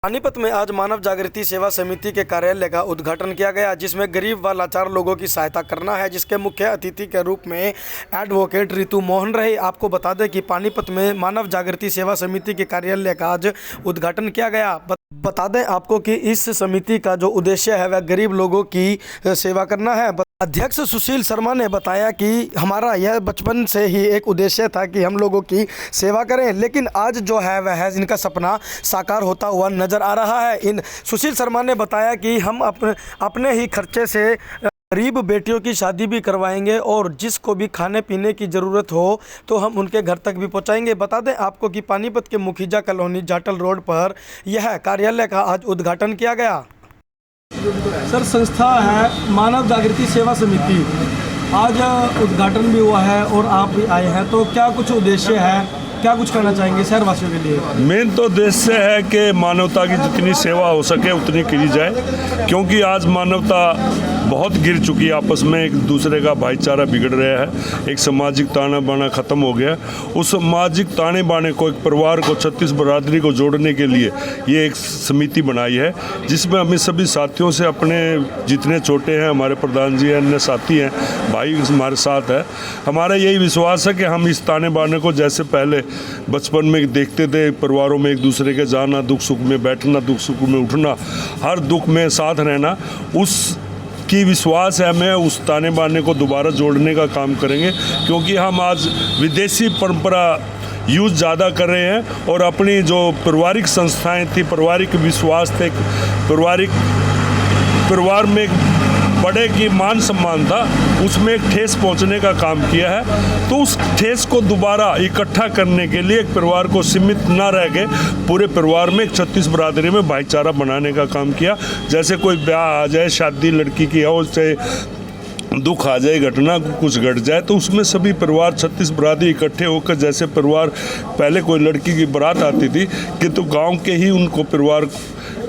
पानीपत में आज मानव जागृति सेवा समिति के कार्यालय का उद्घाटन किया गया, जिसमें गरीब व लाचार लोगों की सहायता करना है, जिसके मुख्य अतिथि के रूप में एडवोकेट रितु मोहन रहे। आपको बता दें कि पानीपत में मानव जागृति सेवा समिति के कार्यालय का आज उद्घाटन किया गया। बता दें आपको कि इस समिति का जो उद्देश्य है वह गरीब लोगों की सेवा करना है। अध्यक्ष सुशील शर्मा ने बताया कि हमारा यह बचपन से ही एक उद्देश्य था कि हम लोगों की सेवा करें, लेकिन आज जो है वह इनका सपना साकार होता हुआ नजर आ रहा है। इन सुशील शर्मा ने बताया कि हम अपने ही खर्चे से गरीब बेटियों की शादी भी करवाएंगे और जिसको भी खाने पीने की ज़रूरत हो तो हम उनके घर तक भी पहुंचाएंगे। बता दें आपको कि पानीपत के मुखिजा कॉलोनी जाटल रोड पर यह कार्यालय का आज उद्घाटन किया गया। सर, संस्था है मानव जागृति सेवा समिति, आज उद्घाटन भी हुआ है और आप भी आए हैं, तो क्या कुछ उद्देश्य है, क्या कुछ करना चाहेंगे शहरवासियों के लिए? मेन तो उद्देश्य है कि मानवता की जितनी सेवा हो सके उतनी की जाए, क्योंकि आज मानवता बहुत गिर चुकी है, आपस में एक दूसरे का भाईचारा बिगड़ रहा है, एक सामाजिक ताना बाना ख़त्म हो गया। उस सामाजिक ताने बाने को, एक परिवार को, 36 बरादरी को जोड़ने के लिए ये एक समिति बनाई है, जिसमें हमें सभी साथियों से, अपने जितने छोटे हैं, हमारे प्रधान जी हैं, अन्य साथी हैं, भाई हमारे साथ है, हमारा यही विश्वास है कि हम इस ताने बाने को जैसे पहले बचपन में देखते थे, परिवारों में एक दूसरे के जाना, दुख सुख में बैठना, दुख सुख में उठना, हर दुख में साथ रहना, उस की विश्वास है हमें उस ताने बाने को दोबारा जोड़ने का काम करेंगे, क्योंकि हम आज विदेशी परंपरा यूज़ ज़्यादा कर रहे हैं और अपनी जो पारिवारिक संस्थाएं थी, पारिवारिक विश्वास थे, परिवार में बड़े की मान सम्मान था, उसमें एक ठेस पहुंचने का काम किया है। तो उस ठेस को दोबारा इकट्ठा करने के लिए एक परिवार को सीमित ना रह के पूरे परिवार में 36 बरादरी में भाईचारा बनाने का काम किया। जैसे कोई ब्याह आ जाए, शादी लड़की की हो, चाहे दुख आ जाए, घटना कुछ घट जाए, तो उसमें सभी परिवार 36 बरादरी इकट्ठे होकर, जैसे परिवार पहले कोई लड़की की बारात आती थी कि तो गाँव के ही उनको परिवार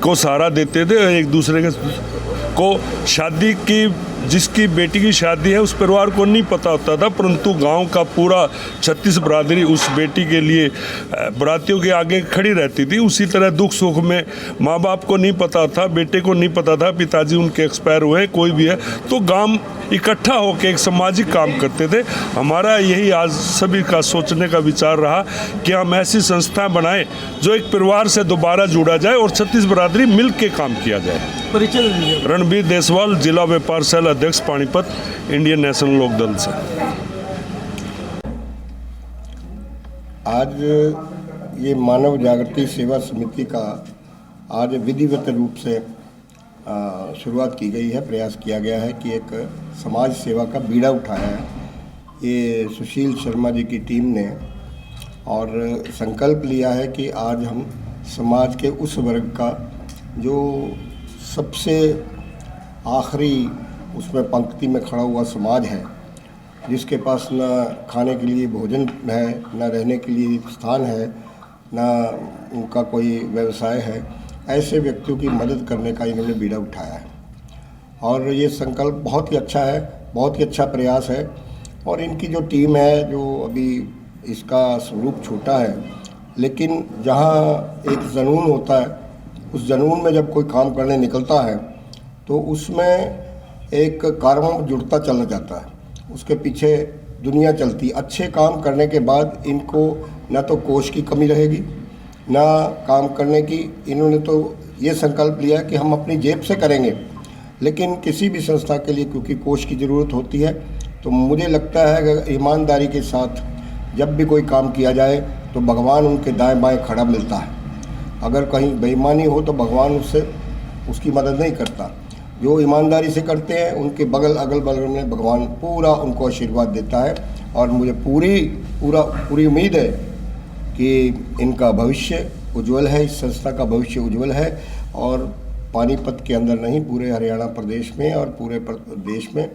को सहारा देते थे, एक दूसरे के को शादी की, जिसकी बेटी की शादी है उस परिवार को नहीं पता होता था, परंतु गांव का पूरा 36 बरादरी उस बेटी के लिए बरातियों के आगे खड़ी रहती थी। उसी तरह दुख सुख में माँ बाप को नहीं पता था, बेटे को नहीं पता था पिताजी उनके एक्सपायर हुए, कोई भी है, तो गांव इकट्ठा होकर एक सामाजिक काम करते थे। हमारा यही आज सभी का सोचने का विचार रहा कि हम ऐसी संस्थाएं बनाएं जो एक परिवार से दोबारा जुड़ा जाए और 36 बरादरी मिल के काम किया जाए। परिचय दीजिए। रणबीर देसवाल, जिला व्यापार सेल अध्यक्ष पानीपत, इंडियन नेशनल लोक दल से। आज ये मानव जागृति सेवा समिति का आज विधिवत रूप से शुरुआत की गई है, प्रयास किया गया है कि एक समाज सेवा का बीड़ा उठाया है ये सुशील शर्मा जी की टीम ने, और संकल्प लिया है कि आज हम समाज के उस वर्ग का जो सबसे आखिरी उसमें पंक्ति में खड़ा हुआ समाज है, जिसके पास न खाने के लिए भोजन है, न रहने के लिए स्थान है, न उनका कोई व्यवसाय है, ऐसे व्यक्तियों की मदद करने का इन्होंने बीड़ा उठाया है। और ये संकल्प बहुत ही अच्छा है, बहुत ही अच्छा प्रयास है। और इनकी जो टीम है, जो अभी इसका स्वरूप छोटा है, लेकिन जहाँ एक जुनून होता है, उस जुनून में जब कोई काम करने निकलता है तो उसमें एक कारवां जुड़ता चला जाता है, उसके पीछे दुनिया चलती। अच्छे काम करने के बाद इनको न तो कोष की कमी रहेगी, ना काम करने की। इन्होंने तो ये संकल्प लिया कि हम अपनी जेब से करेंगे, लेकिन किसी भी संस्था के लिए क्योंकि कोष की ज़रूरत होती है, तो मुझे लगता है कि ईमानदारी के साथ जब भी कोई काम किया जाए तो भगवान उनके दाएं बाएं खड़ा मिलता है। अगर कहीं बेईमानी हो तो भगवान उसकी मदद नहीं करता। जो ईमानदारी से करते हैं उनके अगल बगल में भगवान पूरा उनको आशीर्वाद देता है। और मुझे पूरी उम्मीद है कि इनका भविष्य उज्जवल है, इस संस्था का भविष्य उज्जवल है, और पानीपत के अंदर नहीं, पूरे हरियाणा प्रदेश में और पूरे देश में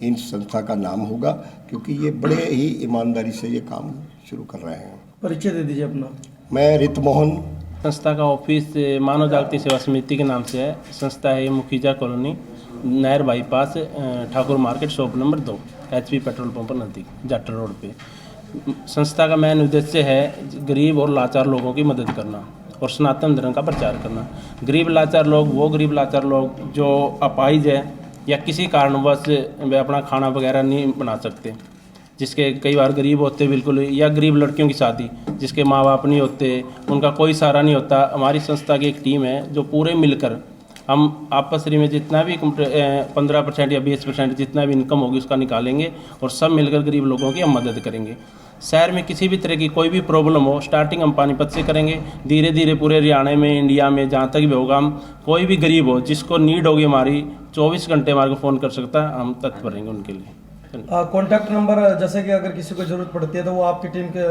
इन संस्था का नाम होगा, क्योंकि ये बड़े ही ईमानदारी से ये काम शुरू कर रहे हैं। परिचय दे दीजिए अपना। मैं रितु मोहन। संस्था का ऑफिस मानव जागृति सेवा समिति के नाम से है। संस्था है मुखिजा कॉलोनी, नहर bypass, Thakur market, shop number 2, HP petrol pump नज़दीक, जाटल रोड पे। संस्था का मेन उद्देश्य है गरीब और लाचार लोगों की मदद करना और सनातन धर्म का प्रचार करना। गरीब लाचार लोग, वो गरीब लाचार लोग जो अपाहिज है या किसी कारणवश वे अपना खाना वगैरह नहीं बना सकते, जिसके कई बार गरीब होते बिल्कुल, या गरीब लड़कियों की शादी जिसके माँ बाप नहीं होते, उनका कोई सहारा नहीं होता, हमारी संस्था की एक टीम है जो पूरे मिलकर हम आपस में जितना भी 15% या 20% जितना भी इनकम होगी उसका निकालेंगे और सब मिलकर गरीब लोगों की हम मदद करेंगे। शहर में किसी भी तरह की कोई भी प्रॉब्लम हो, स्टार्टिंग हम पानीपत से करेंगे, धीरे धीरे पूरे हरियाणा में, इंडिया में जहाँ तक भी होगा, हम कोई भी गरीब हो जिसको नीड होगी हमारी 24 घंटे हमारे को फ़ोन कर सकता है, हम तत्पर रहेंगे उनके लिए। कॉन्टैक्ट नंबर, जैसे कि अगर किसी को ज़रूरत पड़ती है तो वो आपकी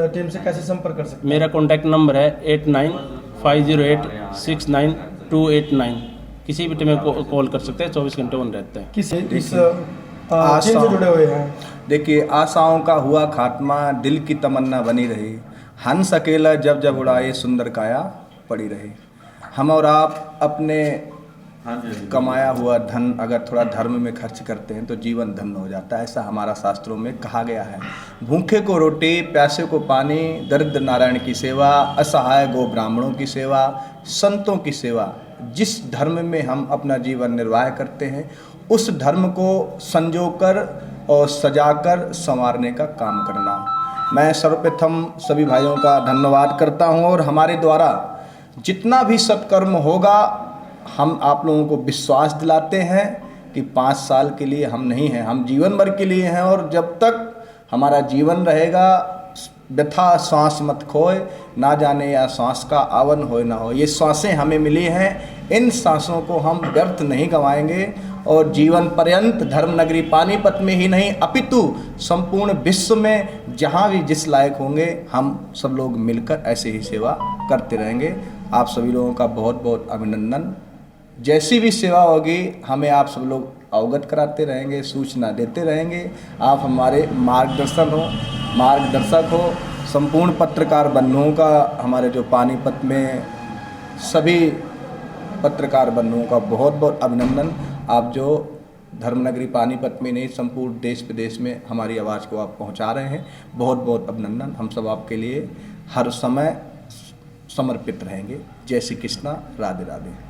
टीम से कैसे संपर्क कर सकते हैं? मेरा कॉन्टैक्ट नंबर है 8950869289। किसी भी टाइम में कॉल कर सकते हैं, 24 घंटे ऑन रहता है। किस इस टीम से जुड़े हुए हैं? देखिए, आशाओं का हुआ खात्मा, दिल की तमन्ना बनी रही, हंस अकेला जब जब उड़ाए सुंदर काया पड़ी रही। हम और आप अपने कमाया हुआ धन अगर थोड़ा धर्म में खर्च करते हैं तो जीवन धन्य हो जाता है, ऐसा हमारा शास्त्रों में कहा गया है। भूखे को रोटी, प्यासे को पानी, दरिद्र नारायण की सेवा, असहाय गो ब्राह्मणों की सेवा, संतों की सेवा, जिस धर्म में हम अपना जीवन निर्वाह करते हैं उस धर्म को संजोकर और सजाकर संवारने का काम करना। मैं सर्वप्रथम सभी भाइयों का धन्यवाद करता हूं और हमारे द्वारा जितना भी सत्कर्म होगा हम आप लोगों को विश्वास दिलाते हैं कि 5 साल के लिए हम नहीं हैं, हम जीवन भर के लिए हैं। और जब तक हमारा जीवन रहेगा व्यथा श्वास मत खोए, ना जाने या श्वास का आवन हो ना हो। ये श्वासें हमें मिली हैं, इन सांसों को हम व्यर्थ नहीं गंवाएंगे और जीवन पर्यंत धर्म नगरी पानीपत में ही नहीं अपितु संपूर्ण विश्व में जहाँ भी जिस लायक होंगे हम सब लोग मिलकर ऐसे ही सेवा करते रहेंगे। आप सभी लोगों का बहुत बहुत अभिनंदन। जैसी भी सेवा होगी हमें आप सब लोग अवगत कराते रहेंगे, सूचना देते रहेंगे। आप हमारे मार्गदर्शक हो। संपूर्ण पत्रकार बंधुओं का, हमारे जो पानीपत में सभी पत्रकार बंधुओं का बहुत बहुत अभिनंदन। आप जो धर्मनगरी पानीपत में नहीं संपूर्ण देश विदेश में हमारी आवाज़ को आप पहुंचा रहे हैं, बहुत बहुत अभिनंदन। हम सब आपके लिए हर समय समर्पित रहेंगे। जय श्री कृष्णा, राधे राधे।